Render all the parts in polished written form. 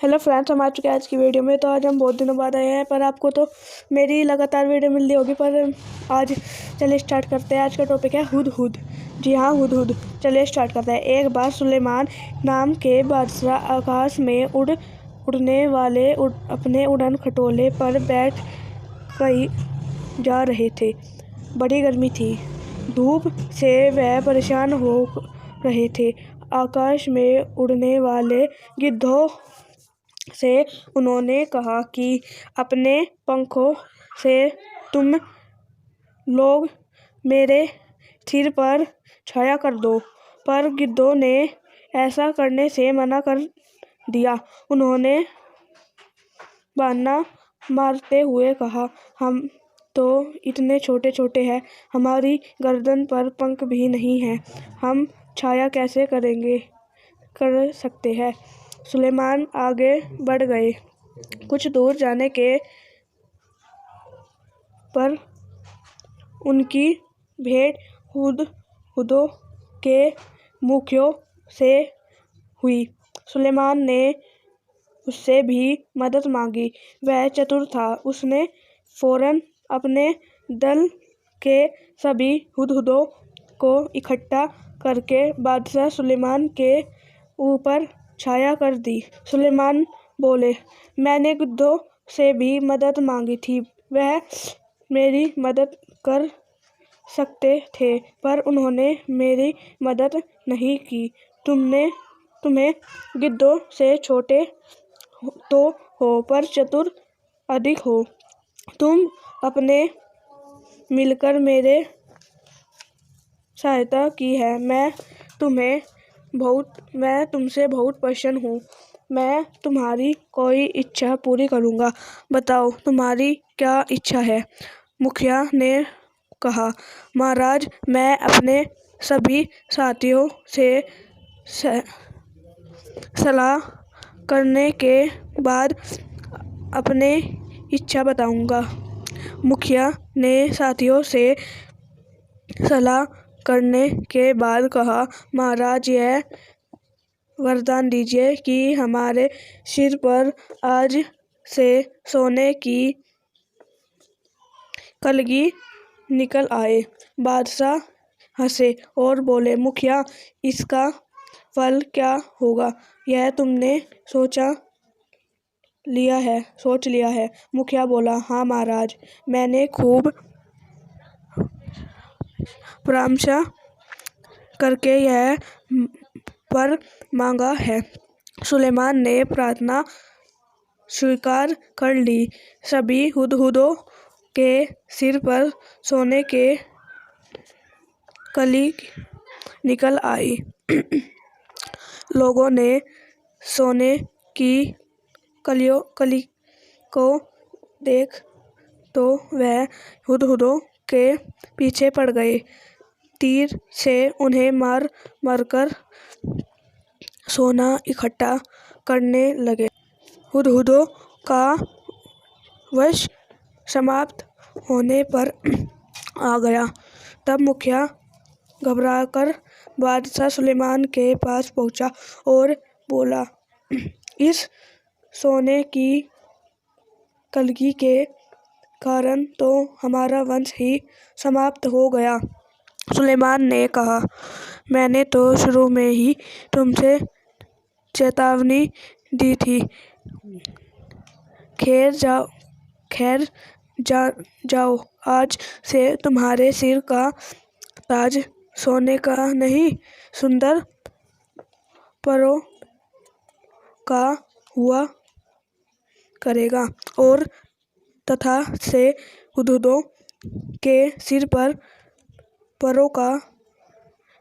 Hello friends, हम आ चुके हैं आज की वीडियो में। तो आज हम बहुत दिनों बाद आए हैं, पर आपको तो मेरी लगातार वीडियो मिल रही होगी। पर आज चलिए स्टार्ट करते हैं। आज का टॉपिक है हुदहुद। जी हाँ, हुदहुद। चलिए स्टार्ट करते हैं। एक बार सुलेमान नाम के बादशाह आकाश में उड़ने वाले अपने उड़न खटोले पर बैठ कहीं जा रहे थे। बड़ी गर्मी थी, धूप से वह परेशान हो रहे थे। आकाश में उड़ने वाले गिद्धों से उन्होंने कहा कि अपने पंखों से तुम लोग मेरे सिर पर छाया कर दो। पर गिद्धों ने ऐसा करने से मना कर दिया। उन्होंने बहाना मारते हुए कहा, हम तो इतने छोटे छोटे हैं, हमारी गर्दन पर पंख भी नहीं है, हम छाया कैसे कर सकते हैं। सुलेमान आगे बढ़ गए। कुछ दूर जाने के पर उनकी भेंट हुदहुदों के मुखियों से हुई। सुलेमान ने उससे भी मदद मांगी। वह चतुर था। उसने फौरन अपने दल के सभी हुदहुदों को इकट्ठा करके बादशाह सुलेमान के ऊपर छाया कर दी। सुलेमान बोले, मैंने गिद्धों से भी मदद मांगी थी, वह मेरी मदद कर सकते थे, पर उन्होंने मेरी मदद नहीं की। तुम्हें गिद्धों से छोटे तो हो, पर चतुर अधिक हो। तुम अपने मिलकर मेरे सहायता की है। मैं तुमसे बहुत प्रसन्न हूँ। मैं तुम्हारी कोई इच्छा पूरी करूँगा। बताओ, तुम्हारी क्या इच्छा है? मुखिया ने कहा, महाराज, मैं अपने सभी साथियों से सलाह करने के बाद अपनी इच्छा बताऊंगा। मुखिया ने साथियों से सलाह करने के बाद कहा, महाराज, यह वरदान दीजिए कि हमारे सिर पर आज से सोने की कलगी निकल आए। बादशाह हंसे और बोले, मुखिया, इसका फल क्या होगा, यह तुमने सोच लिया है? मुखिया बोला, हाँ महाराज, मैंने खूब परामर्श करके यह वर मांगा है। सुलेमान ने प्रार्थना स्वीकार कर ली। सभी हुदहुदों के सिर पर सोने के कली निकल आई। लोगों ने सोने की कली को देख तो वह हुदहुदों के पीछे पड़ गए। तीर से उन्हें मार मारकर सोना इकट्ठा करने लगे। हुदहुदों का वश समाप्त होने पर आ गया। तब मुखिया घबराकर बादशाह सुलेमान के पास पहुंचा और बोला, इस सोने की कलगी के कारण तो हमारा वंश ही समाप्त हो गया। सुलेमान ने कहा, मैंने तो शुरू में ही तुमसे चेतावनी दी थी। खैर जाओ, आज से तुम्हारे सिर का ताज सोने का नहीं, सुंदर परों का हुआ करेगा। और तथा से हुदहुदों के सिर पर परों का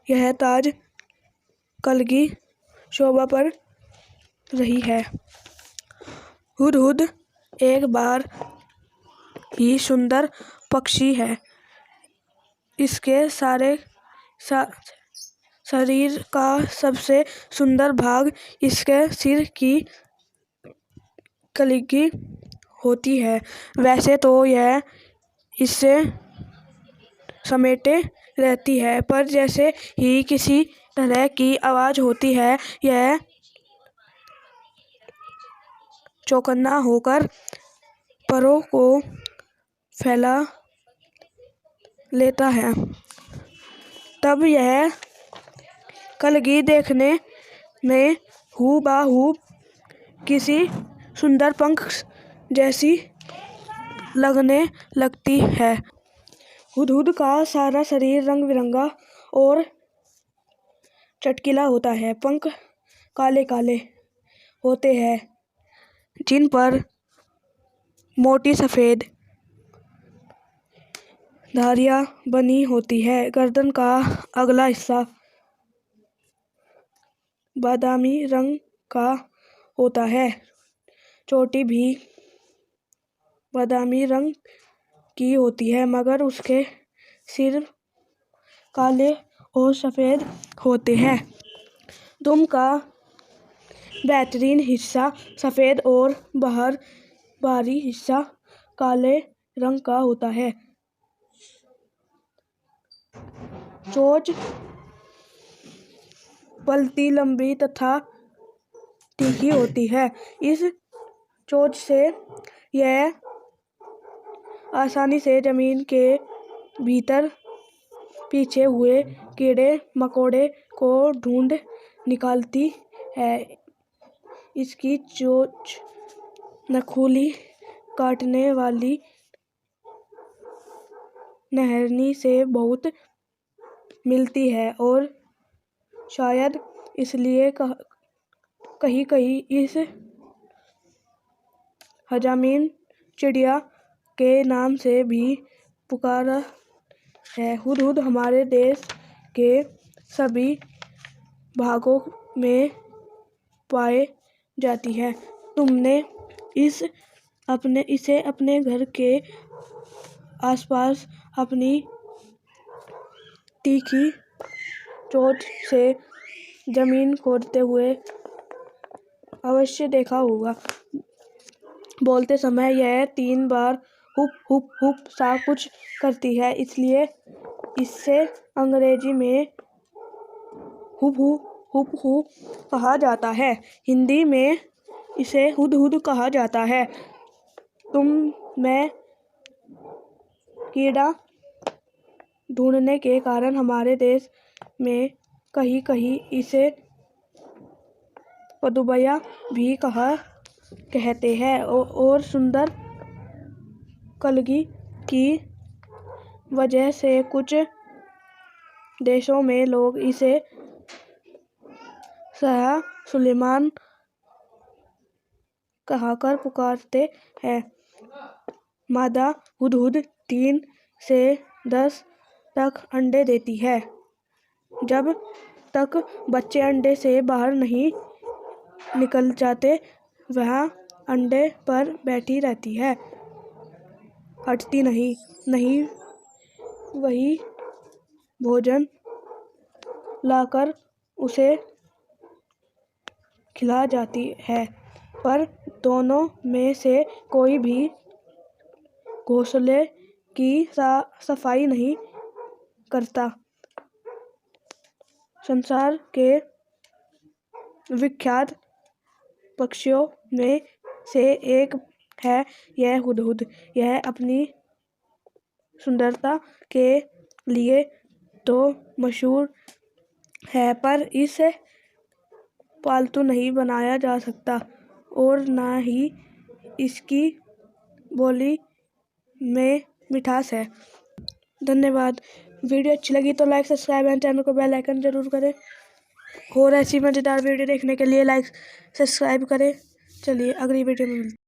यह ताज कलगी शोभा पर रही है। हुदहुद एक बार ही सुंदर पक्षी है। इसके सारे शरीर का सबसे सुंदर भाग इसके सिर की कलगी होती है। वैसे तो यह इससे समेटे रहती है, पर जैसे ही किसी तरह की आवाज होती है, यह चौकन्ना होकर परों को फैला लेता है। तब यह कलगी देखने में हूबहू किसी सुंदर पंख जैसी लगने लगती है। हुदहुद का सारा शरीर रंग बिरंगा और चटकीला होता है। पंख काले काले होते हैं जिन पर मोटी सफेद धारियां बनी होती है। गर्दन का अगला हिस्सा बादामी रंग का होता है। चोटी भी बादामी रंग की होती है, मगर उसके सिर काले और सफेद होते हैं। दुम का बेहतरीन हिस्सा सफेद और बाहरी हिस्सा काले रंग का होता है। चोंच पलटी, लंबी तथा तीखी होती है। इस चोंच से यह आसानी से जमीन के भीतर पीछे हुए कीड़े मकोड़े को ढूंढ निकालती है। इसकी चोंच नखुली काटने वाली नहरनी से बहुत मिलती है और शायद इसलिए कहीं कहीं इस हजामीन चिड़िया के नाम से भी पुकारा है। हुदहुद हमारे देश के सभी भागों में पाए जाती है। तुमने इसे अपने घर के आसपास अपनी तीखी चोंच से जमीन खोदते हुए अवश्य देखा होगा। बोलते समय यह 3 बार हुप हुप हुप सा कुछ करती है, इसलिए इसे अंग्रेजी में हुप कहा जाता है। हिंदी में इसे हुदहुद कहा जाता है। में कीड़ा ढूंढने के कारण हमारे देश में कहीं कहीं इसे पदुबया भी कहते हैं और सुंदर कलगी की वजह से कुछ देशों में लोग इसे शाह सुलेमान कहकर पुकारते हैं। मादा हुदहुद 3 से 10 तक अंडे देती है। जब तक बच्चे अंडे से बाहर नहीं निकल जाते, वह अंडे पर बैठी रहती है, हटती नहीं। वही भोजन लाकर उसे खिला जाती है, पर दोनों में से कोई भी घोंसले की सफाई नहीं करता। संसार के विख्यात पक्षियों में से एक है यह हुदहुद। यह अपनी सुंदरता के लिए तो मशहूर है, पर इसे पालतू नहीं बनाया जा सकता और न ही इसकी बोली में मिठास है। धन्यवाद। वीडियो अच्छी लगी तो लाइक, सब्सक्राइब एंड चैनल को बेल आइकन जरूर करें। और ऐसी मज़ेदार वीडियो देखने के लिए लाइक सब्सक्राइब करें। चलिए अगली वीडियो में मिलते हैं।